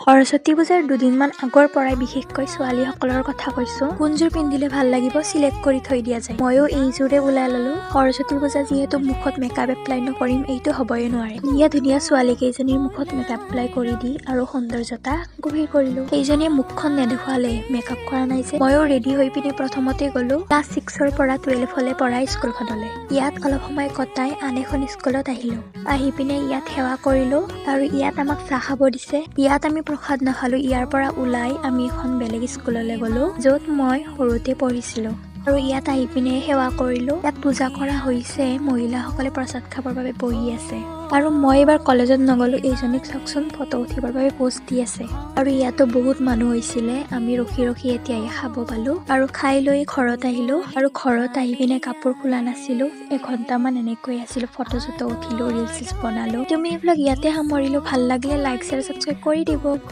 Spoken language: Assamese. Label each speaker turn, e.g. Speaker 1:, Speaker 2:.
Speaker 1: সৰস্বতী পূজাৰ দুদিনমান আগৰ পৰাই বিশেষকৈ ছোৱালীসকলৰ কথা কৈছো কোনযোৰ পিন্ধিলে ভাল লাগিব সিলেক্ট কৰি থৈ দিয়া যায়। ময়ো এইযোৰে ওলাই ললো। সৰস্বতী পূজা যিহেতু মুখত মেকআপ এপ্লাই নকৰিম এইটো হ'বই নোৱাৰে। ধুনীয়া ধুনীয়া ছোৱালী কেইজনীৰ মুখত মেকআপ এপ্লাই কৰি দি আৰু সৌন্দৰ্যতা গভীৰ কৰিলো। সেইজনীয়ে মুখখন নেদেখুৱালে মেকআপ কৰা নাই যে। ময়ো ৰেডি হৈ পিনে প্ৰথমতে গলো ক্লাছ 6ৰ পৰা 12 পঢ়া স্কুলখনলৈ। ইয়াত অলপ সময় কটাই আন এখন স্কুলত আহিলো। আহি পিনে ইয়াত সেৱা কৰিলো আৰু ইয়াত আমাক চাহ খাব দিছে। ইয়াত আমি প্ৰসাদ নাখালো। ইয়াৰ পৰা ওলাই আমি এখন বেলেগ স্কুললৈ গলো য'ত মই সৰুতে পঢ়িছিলো। আৰু ইয়াত আহি পিনে সেৱা কৰিলো। ইয়াত পূজা কৰা হৈছে। মহিলাসকলে প্ৰসাদ খাবৰ বাবে বহি আছে। আৰু মই এবাৰ কলেজত নগলো। এইজনীক চাওকচোন ফটো উঠিবৰ বাবে পোষ্ট দি আছে। আৰু ইয়াতো বহুত মানুহ হৈছিলে। আমি ৰখি ৰখি এতিয়াই খাব পালো আৰু খাই লৈ ঘৰত আহিলো। আৰু ঘৰত আহি পিনে কাপোৰ খোলা নাছিলো। এঘন্টামান এনেকৈ আছিলো। ফটো চটো উঠিলো, ৰিলচ বনালো। তুমি এইবিলাক ইয়াতে সামৰিলো। ভাল লাগিলে লাইক, শ্বেয়াৰ, ছাবস্ক্ৰাইব কৰি দিব।